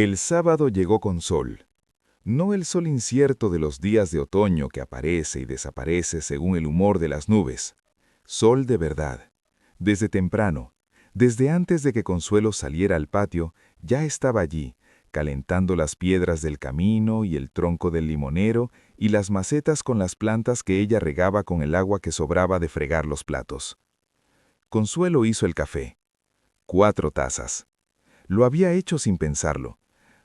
El sábado llegó con sol. No el sol incierto de los días de otoño que aparece y desaparece según el humor de las nubes. Sol de verdad. Desde temprano, desde antes de que Consuelo saliera al patio, ya estaba allí, calentando las piedras del camino y el tronco del limonero y las macetas con las plantas que ella regaba con el agua que sobraba de fregar los platos. Consuelo hizo el café. 4 tazas. Lo había hecho sin pensarlo.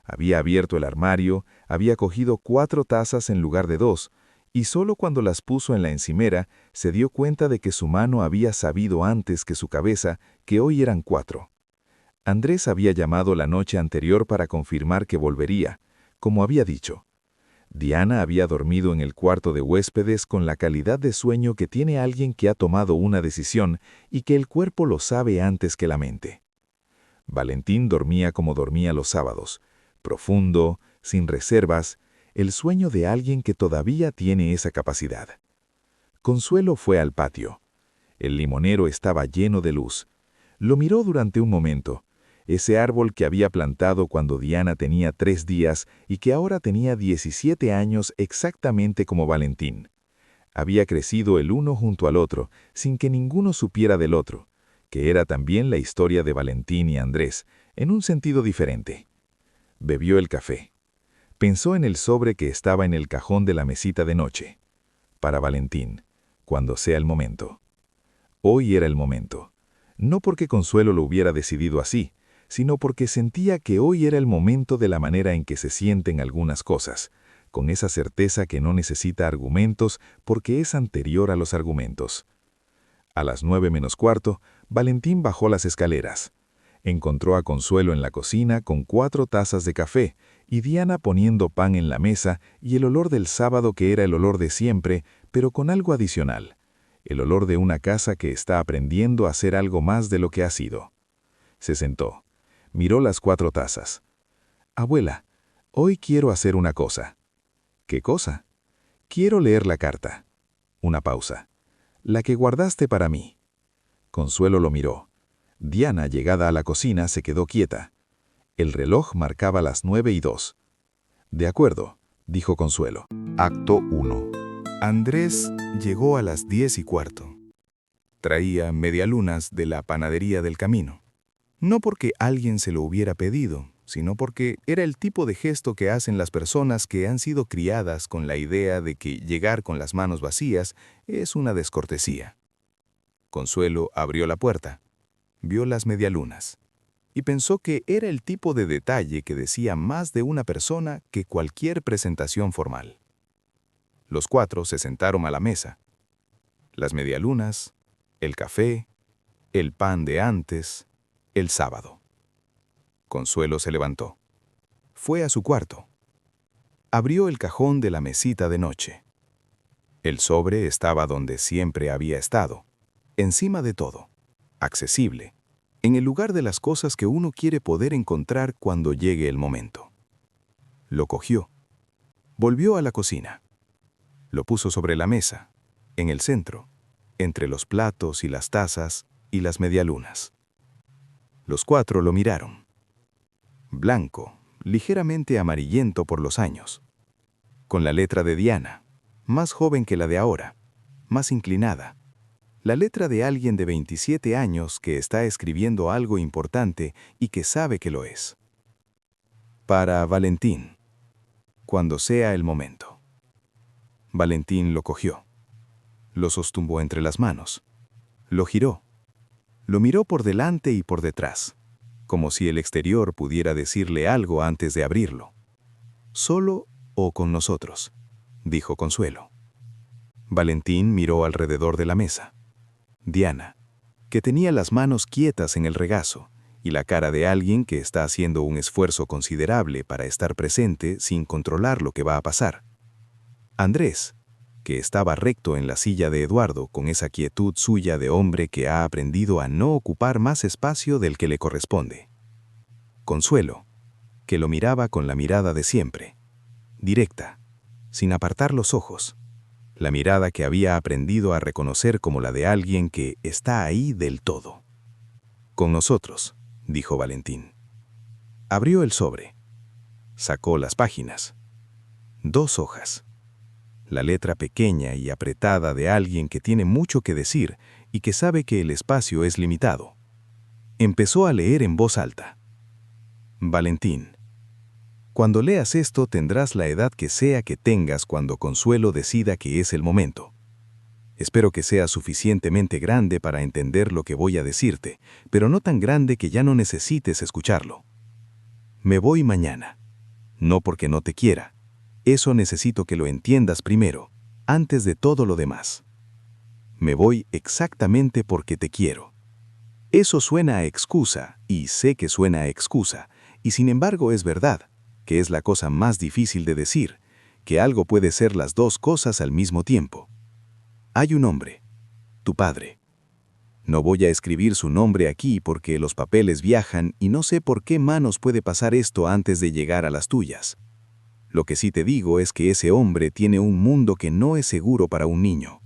Había abierto el armario, había cogido 4 tazas en lugar de 2, y solo cuando las puso en la encimera se dio cuenta de que su mano había sabido antes que su cabeza que hoy eran 4. Andrés había llamado la noche anterior para confirmar que volvería, como había dicho. Diana había dormido en el cuarto de huéspedes con la calidad de sueño que tiene alguien que ha tomado una decisión y que el cuerpo lo sabe antes que la mente. Valentín dormía como dormía los sábados, profundo, sin reservas, el sueño de alguien que todavía tiene esa capacidad. Consuelo fue al patio. El limonero estaba lleno de luz. Lo miró durante un momento. Ese árbol que había plantado cuando Diana tenía 3 días y que ahora tenía 17 años exactamente como Valentín. Había crecido el uno junto al otro, sin que ninguno supiera del otro, que era también la historia de Valentín y Andrés, en un sentido diferente. Bebió el café. Pensó en el sobre que estaba en el cajón de la mesita de noche. Para Valentín, cuando sea el momento. Hoy era el momento. No porque Consuelo lo hubiera decidido así, sino porque sentía que hoy era el momento de la manera en que se sienten algunas cosas, con esa certeza que no necesita argumentos porque es anterior a los argumentos. A las 9 menos cuarto, Valentín bajó las escaleras. Encontró a Consuelo en la cocina con 4 tazas de café y Diana poniendo pan en la mesa y el olor del sábado que era el olor de siempre, pero con algo adicional. El olor de una casa que está aprendiendo a ser algo más de lo que ha sido. Se sentó. Miró las 4 tazas. «Abuela, hoy quiero hacer una cosa». «¿Qué cosa?» «Quiero leer la carta». Una pausa. «La que guardaste para mí». Consuelo lo miró. Diana, llegada a la cocina, se quedó quieta. El reloj marcaba las 9:02. «De acuerdo», dijo Consuelo. Acto 1. Andrés llegó a las 10:15. Traía medialunas de la panadería del camino. No porque alguien se lo hubiera pedido, sino porque era el tipo de gesto que hacen las personas que han sido criadas con la idea de que llegar con las manos vacías es una descortesía. Consuelo abrió la puerta. Vio las medialunas y pensó que era el tipo de detalle que decía más de una persona que cualquier presentación formal. Los 4 se sentaron a la mesa. Las medialunas, el café, el pan de antes, el sábado. Consuelo se levantó. Fue a su cuarto. Abrió el cajón de la mesita de noche. El sobre estaba donde siempre había estado, encima de todo, accesible, en el lugar de las cosas que uno quiere poder encontrar cuando llegue el momento. Lo cogió. Volvió a la cocina. Lo puso sobre la mesa, en el centro, entre los platos y las tazas y las medialunas. Los 4 lo miraron. Blanco, ligeramente amarillento por los años. Con la letra de Diana, más joven que la de ahora, más inclinada. La letra de alguien de 27 años que está escribiendo algo importante y que sabe que lo es. Para Valentín, cuando sea el momento. Valentín lo cogió. Lo sostuvo entre las manos. Lo giró. Lo miró por delante y por detrás, como si el exterior pudiera decirle algo antes de abrirlo. «Solo o con nosotros», dijo Consuelo. Valentín miró alrededor de la mesa. Diana, que tenía las manos quietas en el regazo, y la cara de alguien que está haciendo un esfuerzo considerable para estar presente sin controlar lo que va a pasar. Andrés, que estaba recto en la silla de Eduardo con esa quietud suya de hombre que ha aprendido a no ocupar más espacio del que le corresponde. Consuelo, que lo miraba con la mirada de siempre, directa, sin apartar los ojos, la mirada que había aprendido a reconocer como la de alguien que está ahí del todo. «Con nosotros», dijo Valentín. Abrió el sobre. Sacó las páginas. 2 hojas. La letra pequeña y apretada de alguien que tiene mucho que decir y que sabe que el espacio es limitado. Empezó a leer en voz alta. Valentín. Cuando leas esto tendrás la edad que sea que tengas cuando Consuelo decida que es el momento. Espero que seas suficientemente grande para entender lo que voy a decirte, pero no tan grande que ya no necesites escucharlo. Me voy mañana. No porque no te quiera. Eso necesito que lo entiendas primero, antes de todo lo demás. Me voy exactamente porque te quiero. Eso suena a excusa, y sé que suena a excusa, y sin embargo es verdad, que es la cosa más difícil de decir, que algo puede ser las 2 cosas al mismo tiempo. Hay un hombre, tu padre. No voy a escribir su nombre aquí porque los papeles viajan y no sé por qué manos puede pasar esto antes de llegar a las tuyas. Lo que sí te digo es que ese hombre tiene un mundo que no es seguro para un niño.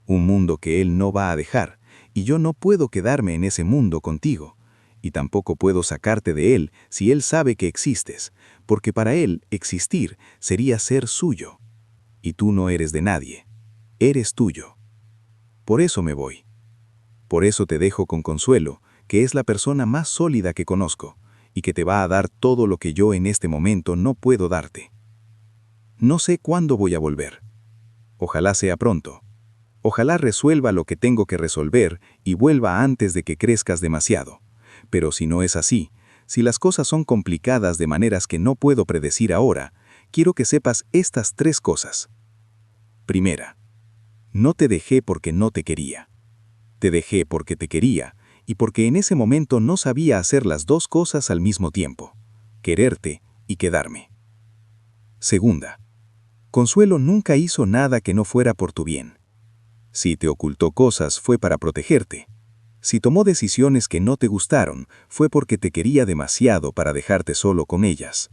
Un mundo que él no va a dejar, y yo no puedo quedarme en ese mundo contigo, y tampoco puedo sacarte de él si él sabe que existes, porque para él existir sería ser suyo. Y tú no eres de nadie. Eres tuyo. Por eso me voy. Por eso te dejo con Consuelo, que es la persona más sólida que conozco, y que te va a dar todo lo que yo en este momento no puedo darte. No sé cuándo voy a volver. Ojalá sea pronto. Ojalá resuelva lo que tengo que resolver y vuelva antes de que crezcas demasiado. Pero si no es así, si las cosas son complicadas de maneras que no puedo predecir ahora, quiero que sepas estas 3 cosas. Primera, no te dejé porque no te quería. Te dejé porque te quería y porque en ese momento no sabía hacer las 2 cosas al mismo tiempo, quererte y quedarme. Segunda, Consuelo nunca hizo nada que no fuera por tu bien. Si te ocultó cosas fue para protegerte. Si tomó decisiones que no te gustaron, fue porque te quería demasiado para dejarte solo con ellas.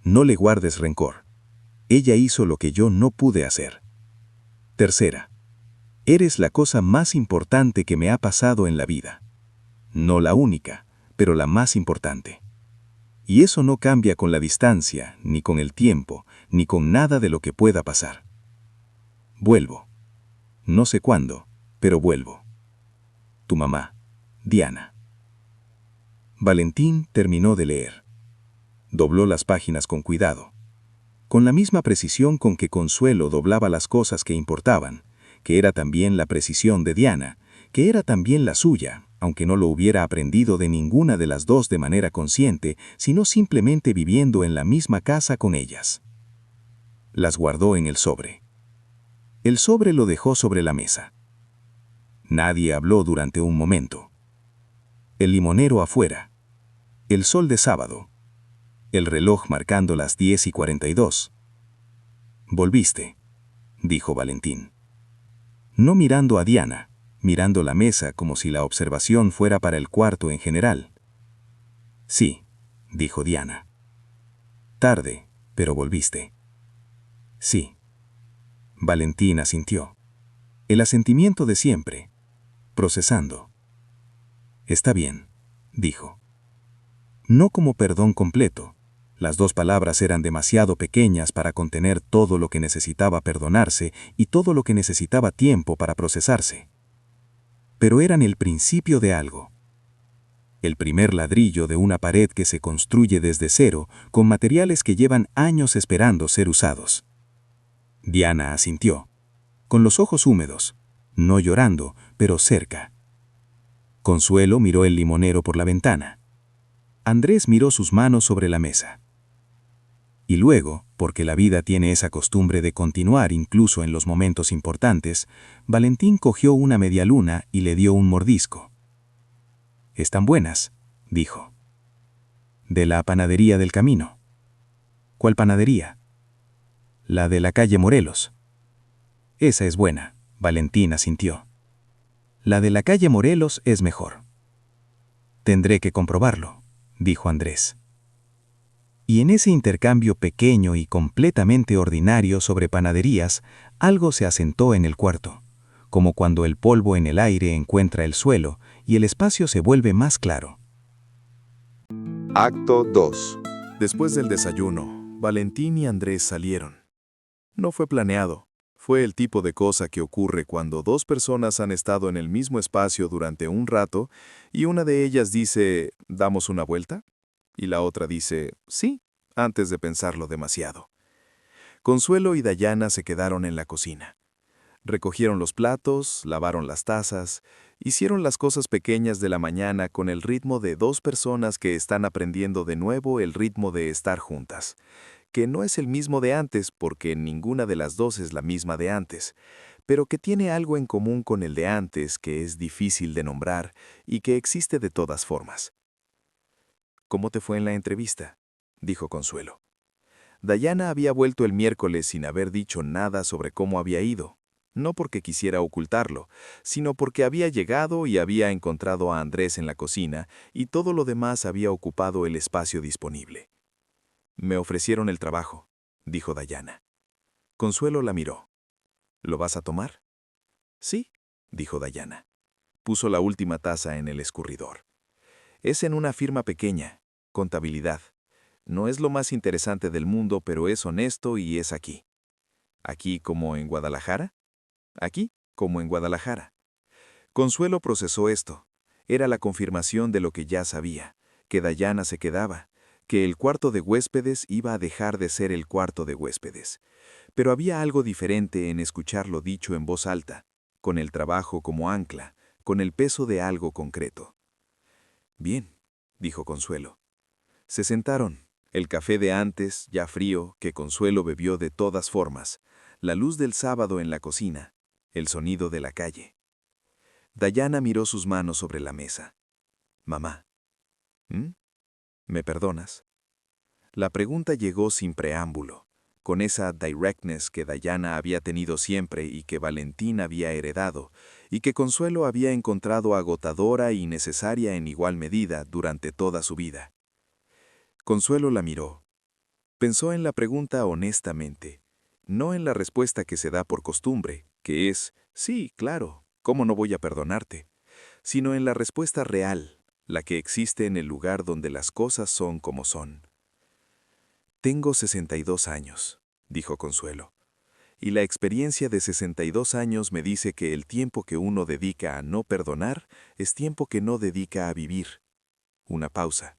No le guardes rencor. Ella hizo lo que yo no pude hacer. Tercera, eres la cosa más importante que me ha pasado en la vida. No la única, pero la más importante. Y eso no cambia con la distancia, ni con el tiempo, ni con nada de lo que pueda pasar. Vuelvo. No sé cuándo, pero vuelvo. Tu mamá, Diana. Valentín terminó de leer. Dobló las páginas con cuidado. Con la misma precisión con que Consuelo doblaba las cosas que importaban, que era también la precisión de Diana, que era también la suya, aunque no lo hubiera aprendido de ninguna de las 2 de manera consciente, sino simplemente viviendo en la misma casa con ellas. Las guardó en el sobre. El sobre lo dejó sobre la mesa. Nadie habló durante un momento. El limonero afuera. El sol de sábado. El reloj marcando las 10:42. Volviste, dijo Valentín. No mirando a Diana, mirando la mesa como si la observación fuera para el cuarto en general. Sí, dijo Diana. Tarde, pero volviste. Sí. Valentín asintió. El asentimiento de siempre, procesando. Está bien, dijo. No como perdón completo. Las 2 palabras eran demasiado pequeñas para contener todo lo que necesitaba perdonarse y todo lo que necesitaba tiempo para procesarse. Pero eran el principio de algo. El primer ladrillo de una pared que se construye desde cero con materiales que llevan años esperando ser usados. Diana asintió, con los ojos húmedos, no llorando, pero cerca. Consuelo miró el limonero por la ventana. Andrés miró sus manos sobre la mesa. Y luego, porque la vida tiene esa costumbre de continuar incluso en los momentos importantes, Valentín cogió una medialuna y le dio un mordisco. «Están buenas», dijo. «De la panadería del camino». «¿Cuál panadería?» «La de la calle Morelos». «Esa es buena», Valentín asintió. «La de la calle Morelos es mejor». «Tendré que comprobarlo», dijo Andrés. Y en ese intercambio pequeño y completamente ordinario sobre panaderías, algo se asentó en el cuarto, como cuando el polvo en el aire encuentra el suelo y el espacio se vuelve más claro. Acto 2. Después del desayuno, Valentín y Andrés salieron. No fue planeado. Fue el tipo de cosa que ocurre cuando dos personas han estado en el mismo espacio durante un rato y una de ellas dice, ¿damos una vuelta? Y la otra dice, sí, antes de pensarlo demasiado. Consuelo y Dayana se quedaron en la cocina. Recogieron los platos, lavaron las tazas, hicieron las cosas pequeñas de la mañana con el ritmo de dos personas que están aprendiendo de nuevo el ritmo de estar juntas, que no es el mismo de antes porque ninguna de las dos es la misma de antes, pero que tiene algo en común con el de antes que es difícil de nombrar y que existe de todas formas. ¿Cómo te fue en la entrevista?, dijo Consuelo. Dayana había vuelto el miércoles sin haber dicho nada sobre cómo había ido. No porque quisiera ocultarlo, sino porque había llegado y había encontrado a Andrés en la cocina y todo lo demás había ocupado el espacio disponible. Me ofrecieron el trabajo, dijo Dayana. Consuelo la miró. ¿Lo vas a tomar? Sí, dijo Dayana. Puso la última taza en el escurridor. Es en una firma pequeña, contabilidad. No es lo más interesante del mundo, pero es honesto y es aquí. ¿Aquí como en Guadalajara? Aquí, como en Guadalajara. Consuelo procesó esto. Era la confirmación de lo que ya sabía, que Dayana se quedaba, que el cuarto de huéspedes iba a dejar de ser el cuarto de huéspedes. Pero había algo diferente en escucharlo dicho en voz alta, con el trabajo como ancla, con el peso de algo concreto. Bien, dijo Consuelo. Se sentaron. El café de antes, ya frío, que Consuelo bebió de todas formas, la luz del sábado en la cocina, el sonido de la calle. Dayana miró sus manos sobre la mesa. Mamá. ¿Mm? ¿Me perdonas? La pregunta llegó sin preámbulo, con esa directness que Dayana había tenido siempre y que Valentín había heredado, y que Consuelo había encontrado agotadora y necesaria en igual medida durante toda su vida. Consuelo la miró. Pensó en la pregunta honestamente, no en la respuesta que se da por costumbre, que es, sí, claro, ¿cómo no voy a perdonarte?, sino en la respuesta real, la que existe en el lugar donde las cosas son como son. Tengo 62 años, dijo Consuelo, y la experiencia de 62 años me dice que el tiempo que uno dedica a no perdonar es tiempo que no dedica a vivir. Una pausa.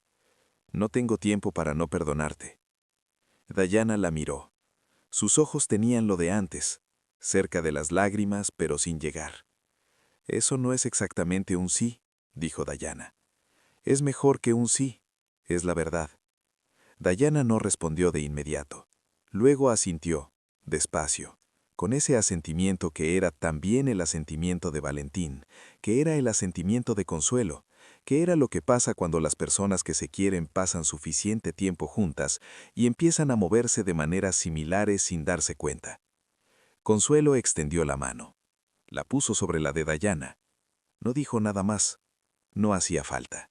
No tengo tiempo para no perdonarte. Dayana la miró. Sus ojos tenían lo de antes, cerca de las lágrimas, pero sin llegar. Eso no es exactamente un sí, dijo Dayana. Es mejor que un sí, es la verdad. Dayana no respondió de inmediato. Luego asintió, despacio, con ese asentimiento que era también el asentimiento de Valentín, que era el asentimiento de Consuelo, que era lo que pasa cuando las personas que se quieren pasan suficiente tiempo juntas y empiezan a moverse de maneras similares sin darse cuenta. Consuelo extendió la mano. La puso sobre la de Dayana. No dijo nada más. No hacía falta.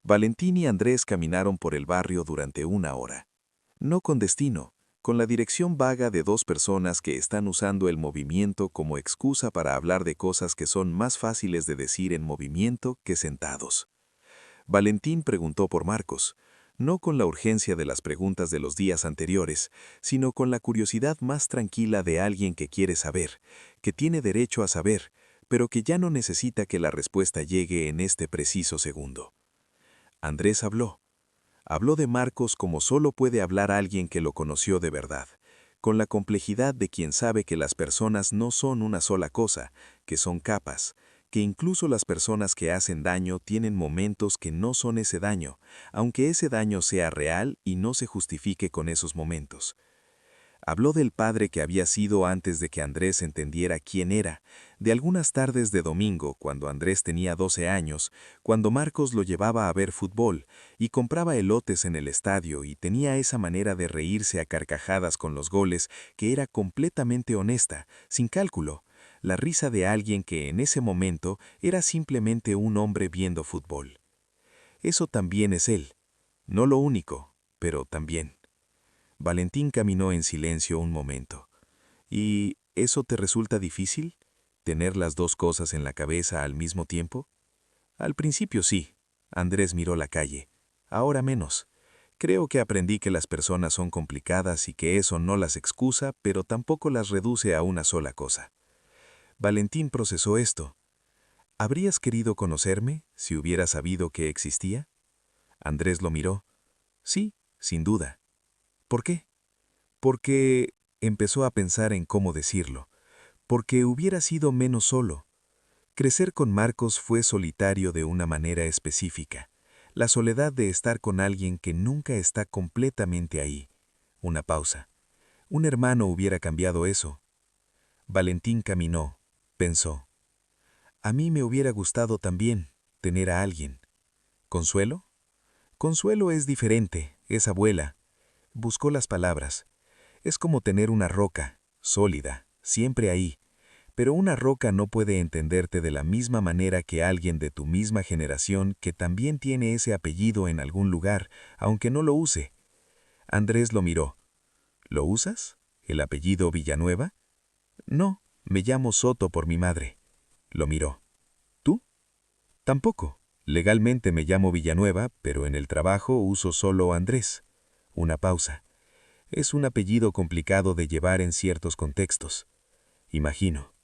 Valentín y Andrés caminaron por el barrio durante una hora. No con destino, con la dirección vaga de dos personas que están usando el movimiento como excusa para hablar de cosas que son más fáciles de decir en movimiento que sentados. Valentín preguntó por Marcos, no con la urgencia de las preguntas de los días anteriores, sino con la curiosidad más tranquila de alguien que quiere saber, que tiene derecho a saber, pero que ya no necesita que la respuesta llegue en este preciso segundo. Andrés habló. Habló de Marcos como solo puede hablar alguien que lo conoció de verdad, con la complejidad de quien sabe que las personas no son una sola cosa, que son capas, que incluso las personas que hacen daño tienen momentos que no son ese daño, aunque ese daño sea real y no se justifique con esos momentos. Habló del padre que había sido antes de que Andrés entendiera quién era, de algunas tardes de domingo, cuando Andrés tenía 12 años, cuando Marcos lo llevaba a ver fútbol y compraba elotes en el estadio y tenía esa manera de reírse a carcajadas con los goles que era completamente honesta, sin cálculo, la risa de alguien que en ese momento era simplemente un hombre viendo fútbol. Eso también es él, no lo único, pero también. Valentín caminó en silencio un momento. ¿Y eso te resulta difícil? ¿Tener las dos cosas en la cabeza al mismo tiempo? Al principio sí. Andrés miró la calle. Ahora menos. Creo que aprendí que las personas son complicadas y que eso no las excusa, pero tampoco las reduce a una sola cosa. Valentín procesó esto. ¿Habrías querido conocerme si hubieras sabido que existía? Andrés lo miró. Sí, sin duda. ¿Por qué? Porque empezó a pensar en cómo decirlo. Porque hubiera sido menos solo. Crecer con Marcos fue solitario de una manera específica. La soledad de estar con alguien que nunca está completamente ahí. Una pausa. Un hermano hubiera cambiado eso. Valentín caminó, pensó. A mí me hubiera gustado también tener a alguien. ¿Consuelo? Consuelo es diferente, es abuela. Buscó las palabras. Es como tener una roca, sólida, siempre ahí. Pero una roca no puede entenderte de la misma manera que alguien de tu misma generación que también tiene ese apellido en algún lugar, aunque no lo use. Andrés lo miró. ¿Lo usas? ¿El apellido Villanueva? No, me llamo Soto por mi madre. Lo miró. ¿Tú? Tampoco. Legalmente me llamo Villanueva, pero en el trabajo uso solo Andrés. Una pausa. Es un apellido complicado de llevar en ciertos contextos. Imagino.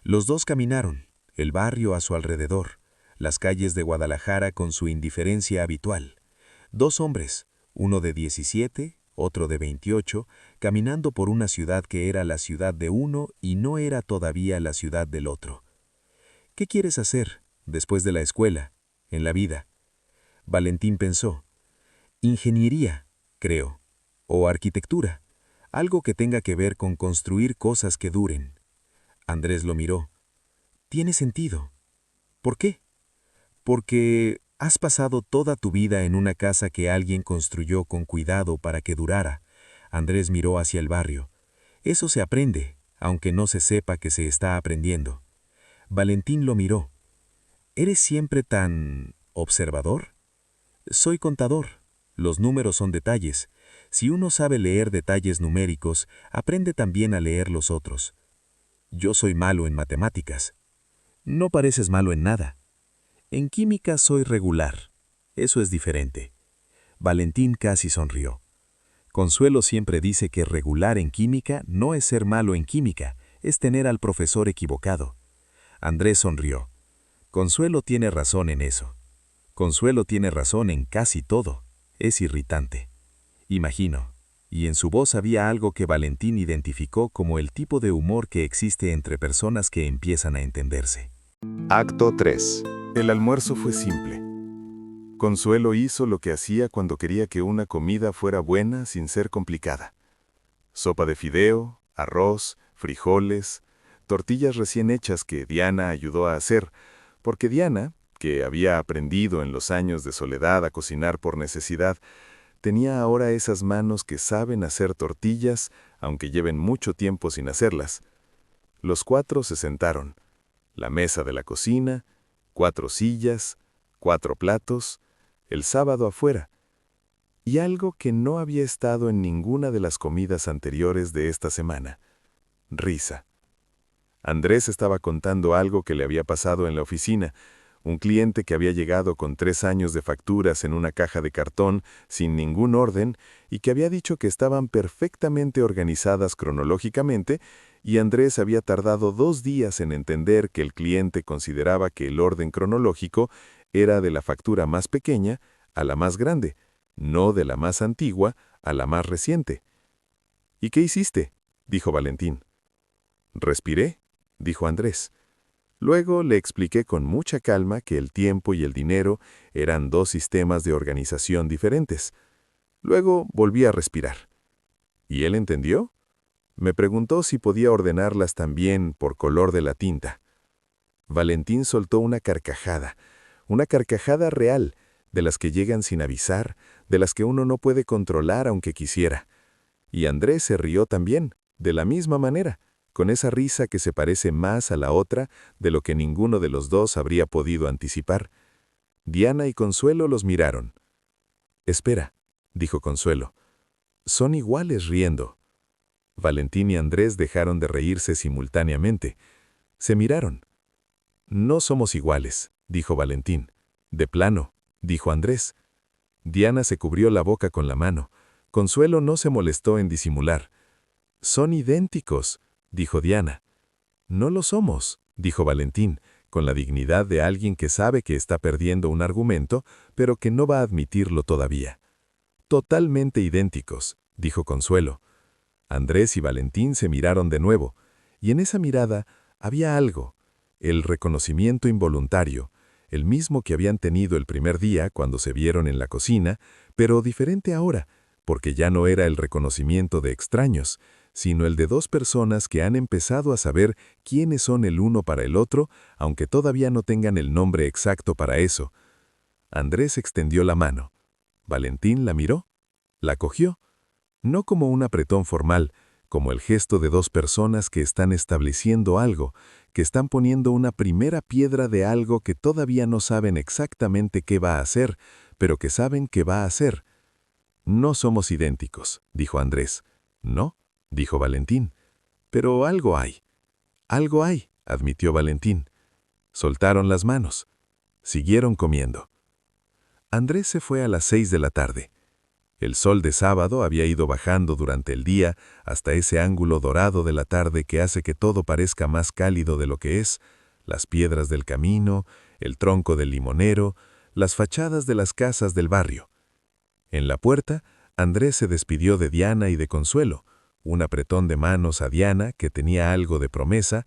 Los dos caminaron, el barrio a su alrededor, las calles de Guadalajara con su indiferencia habitual. Dos hombres, uno de 17, otro de 28, caminando por una ciudad que era la ciudad de uno y no era todavía la ciudad del otro. ¿Qué quieres hacer, después de la escuela, en la vida? Valentín pensó. Ingeniería, creo, o arquitectura, algo que tenga que ver con construir cosas que duren. Andrés lo miró. Tiene sentido. ¿Por qué? Porque has pasado toda tu vida en una casa que alguien construyó con cuidado para que durara. Andrés miró hacia el barrio. Eso se aprende, aunque no se sepa que se está aprendiendo. Valentín lo miró. ¿Eres siempre tan observador? Soy contador. Los números son detalles. Si uno sabe leer detalles numéricos, aprende también a leer los otros. Yo soy malo en matemáticas. No pareces malo en nada. En química soy regular. Eso es diferente. Valentín casi sonrió. Consuelo siempre dice que regular en química no es ser malo en química, es tener al profesor equivocado. Andrés sonrió. Consuelo tiene razón en eso. Consuelo tiene razón en casi todo. Es irritante. Imagino. Y en su voz había algo que Valentín identificó como el tipo de humor que existe entre personas que empiezan a entenderse. Acto 3. El almuerzo fue simple. Consuelo hizo lo que hacía cuando quería que una comida fuera buena sin ser complicada. Sopa de fideo, arroz, frijoles, tortillas recién hechas que Diana ayudó a hacer, porque Diana, que había aprendido en los años de soledad a cocinar por necesidad, tenía ahora esas manos que saben hacer tortillas, aunque lleven mucho tiempo sin hacerlas. Los cuatro se sentaron. La mesa de la cocina, 4 sillas, 4 platos, el sábado afuera. Y algo que no había estado en ninguna de las comidas anteriores de esta semana. Risa. Andrés estaba contando algo que le había pasado en la oficina. Un cliente que había llegado con 3 años de facturas en una caja de cartón sin ningún orden y que había dicho que estaban perfectamente organizadas cronológicamente, y Andrés había tardado 2 días en entender que el cliente consideraba que el orden cronológico era de la factura más pequeña a la más grande, no de la más antigua a la más reciente. ¿Y qué hiciste?, dijo Valentín. Respiré, dijo Andrés. Luego le expliqué con mucha calma que el tiempo y el dinero eran 2 sistemas de organización diferentes. Luego volví a respirar. ¿Y él entendió? Me preguntó si podía ordenarlas también por color de la tinta. Valentín soltó una carcajada real, de las que llegan sin avisar, de las que uno no puede controlar aunque quisiera. Y Andrés se rió también, de la misma manera, con esa risa que se parece más a la otra de lo que ninguno de los dos habría podido anticipar. Diana y Consuelo los miraron. «Espera», dijo Consuelo. «Son iguales riendo». Valentín y Andrés dejaron de reírse simultáneamente. Se miraron. «No somos iguales», dijo Valentín. «De plano», dijo Andrés. Diana se cubrió la boca con la mano. Consuelo no se molestó en disimular. «Son idénticos», dijo Diana. «No lo somos», dijo Valentín, con la dignidad de alguien que sabe que está perdiendo un argumento, pero que no va a admitirlo todavía. «Totalmente idénticos», dijo Consuelo. Andrés y Valentín se miraron de nuevo, y en esa mirada había algo, el reconocimiento involuntario, el mismo que habían tenido el primer día cuando se vieron en la cocina, pero diferente ahora, porque ya no era el reconocimiento de extraños, sino el de dos personas que han empezado a saber quiénes son el uno para el otro, aunque todavía no tengan el nombre exacto para eso. Andrés extendió la mano. Valentín la miró, la cogió, no como un apretón formal, como el gesto de dos personas que están estableciendo algo, que están poniendo una primera piedra de algo que todavía no saben exactamente qué va a hacer, pero que saben que va a hacer. «No somos idénticos», dijo Andrés. «No», dijo Valentín. «Pero algo hay». «Algo hay», admitió Valentín. Soltaron las manos. Siguieron comiendo. Andrés se fue a las 6 de la tarde. El sol de sábado había ido bajando durante el día hasta ese ángulo dorado de la tarde que hace que todo parezca más cálido de lo que es, las piedras del camino, el tronco del limonero, las fachadas de las casas del barrio. En la puerta, Andrés se despidió de Diana y de Consuelo, un apretón de manos a Diana que tenía algo de promesa,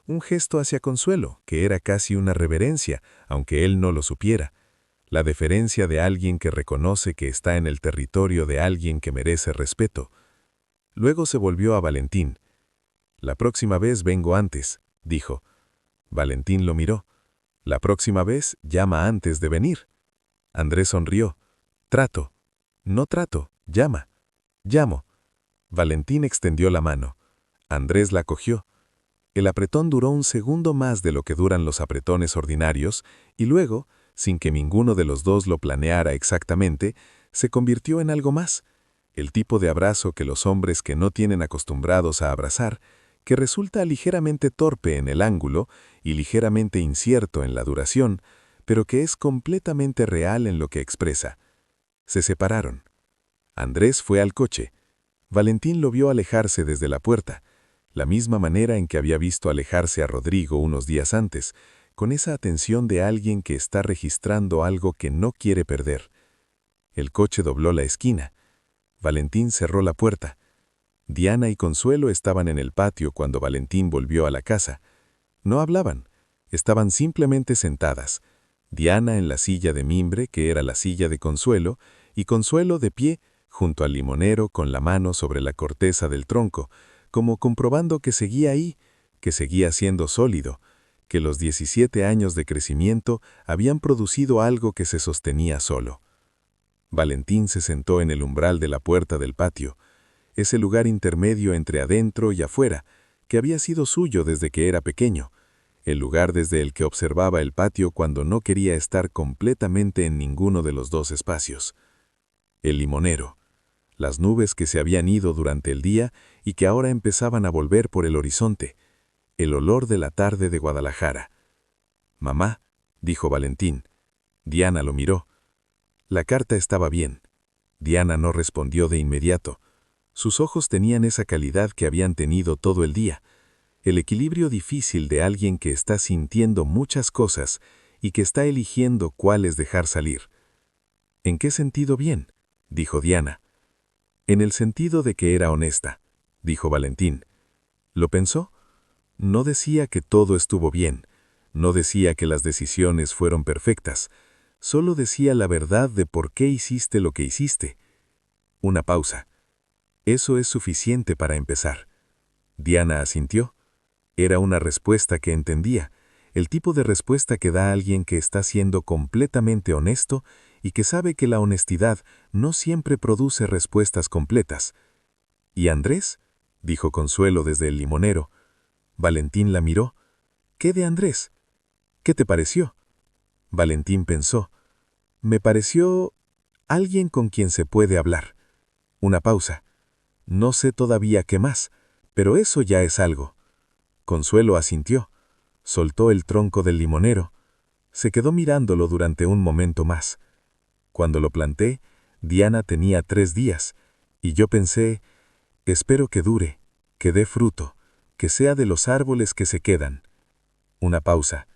un gesto hacia Consuelo que era casi una reverencia, aunque él no lo supiera. La deferencia de alguien que reconoce que está en el territorio de alguien que merece respeto. Luego se volvió a Valentín. «La próxima vez vengo antes», dijo. Valentín lo miró. «La próxima vez llama antes de venir». Andrés sonrió. «Trato». «No trato, llama». «Llamo». Valentín extendió la mano. Andrés la cogió. El apretón duró un segundo más de lo que duran los apretones ordinarios, y luego, sin que ninguno de los dos lo planeara exactamente, se convirtió en algo más, el tipo de abrazo que los hombres que no tienen acostumbrados a abrazar, que resulta ligeramente torpe en el ángulo y ligeramente incierto en la duración, pero que es completamente real en lo que expresa. Se separaron. Andrés fue al coche. Valentín lo vio alejarse desde la puerta, la misma manera en que había visto alejarse a Rodrigo unos días antes, con esa atención de alguien que está registrando algo que no quiere perder. El coche dobló la esquina. Valentín cerró la puerta. Diana y Consuelo estaban en el patio cuando Valentín volvió a la casa. No hablaban, estaban simplemente sentadas. Diana en la silla de mimbre, que era la silla de Consuelo, y Consuelo de pie, junto al limonero con la mano sobre la corteza del tronco, como comprobando que seguía ahí, que seguía siendo sólido, que los 17 años de crecimiento habían producido algo que se sostenía solo. Valentín se sentó en el umbral de la puerta del patio, ese lugar intermedio entre adentro y afuera, que había sido suyo desde que era pequeño, el lugar desde el que observaba el patio cuando no quería estar completamente en ninguno de los dos espacios. El limonero, las nubes que se habían ido durante el día y que ahora empezaban a volver por el horizonte, el olor de la tarde de Guadalajara. «Mamá», dijo Valentín. Diana lo miró. La carta estaba bien. Diana no respondió de inmediato. Sus ojos tenían esa calidad que habían tenido todo el día, el equilibrio difícil de alguien que está sintiendo muchas cosas y que está eligiendo cuáles dejar salir. «¿En qué sentido bien?», dijo Diana. «En el sentido de que era honesta», dijo Valentín. ¿Lo pensó? No decía que todo estuvo bien, no decía que las decisiones fueron perfectas, solo decía la verdad de por qué hiciste lo que hiciste. Una pausa. Eso es suficiente para empezar. Diana asintió. Era una respuesta que entendía, el tipo de respuesta que da alguien que está siendo completamente honesto y que sabe que la honestidad no siempre produce respuestas completas. «¿Y Andrés?», dijo Consuelo desde el limonero. Valentín la miró. «¿Qué de Andrés? ¿Qué te pareció?». Valentín pensó. «Me pareció alguien con quien se puede hablar». Una pausa. «No sé todavía qué más, pero eso ya es algo». Consuelo asintió. Soltó el tronco del limonero. Se quedó mirándolo durante un momento más. Cuando lo planté, Diana tenía 3 días, y yo pensé, espero que dure, que dé fruto, que sea de los árboles que se quedan. Una pausa.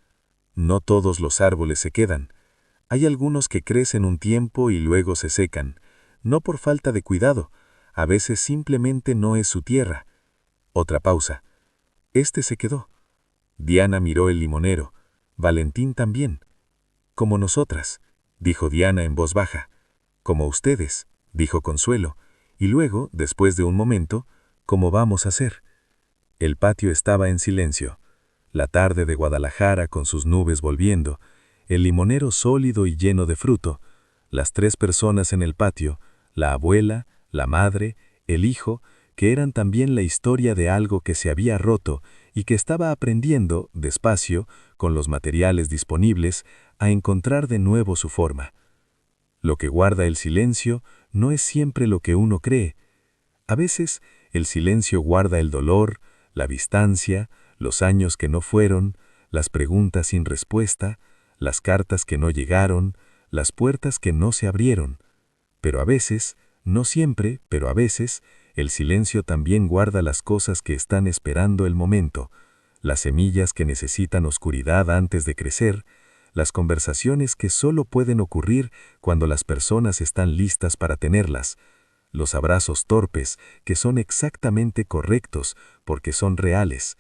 No todos los árboles se quedan. Hay algunos que crecen un tiempo y luego se secan, no por falta de cuidado, a veces simplemente no es su tierra. Otra pausa. Este se quedó. Diana miró el limonero, Valentín también. Como nosotras, dijo Diana en voz baja. Como ustedes, dijo Consuelo, y luego, después de un momento, ¿cómo vamos a hacer? El patio estaba en silencio. La tarde de Guadalajara con sus nubes volviendo, el limonero sólido y lleno de fruto, las 3 personas en el patio, la abuela, la madre, el hijo, que eran también la historia de algo que se había roto y que estaba aprendiendo, despacio, con los materiales disponibles, a encontrar de nuevo su forma. Lo que guarda el silencio no es siempre lo que uno cree. A veces, el silencio guarda el dolor, la distancia, los años que no fueron, las preguntas sin respuesta, las cartas que no llegaron, las puertas que no se abrieron. Pero a veces, no siempre, pero a veces, el silencio también guarda las cosas que están esperando el momento, las semillas que necesitan oscuridad antes de crecer, las conversaciones que solo pueden ocurrir cuando las personas están listas para tenerlas, los abrazos torpes que son exactamente correctos porque son reales.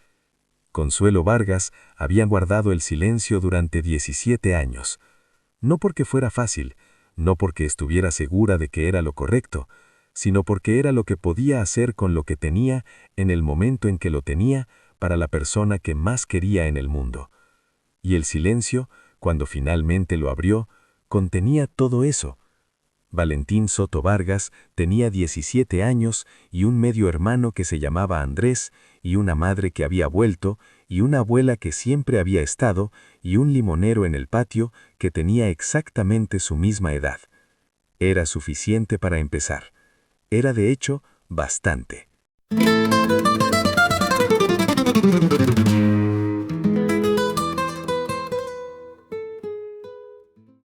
Consuelo Vargas había guardado el silencio durante 17 años. No porque fuera fácil, no porque estuviera segura de que era lo correcto, sino porque era lo que podía hacer con lo que tenía en el momento en que lo tenía para la persona que más quería en el mundo. Y el silencio, cuando finalmente lo abrió, contenía todo eso. Valentín Soto Vargas tenía 17 años y un medio hermano que se llamaba Andrés, y una madre que había vuelto, y una abuela que siempre había estado, y un limonero en el patio que tenía exactamente su misma edad. Era suficiente para empezar. Era de hecho bastante.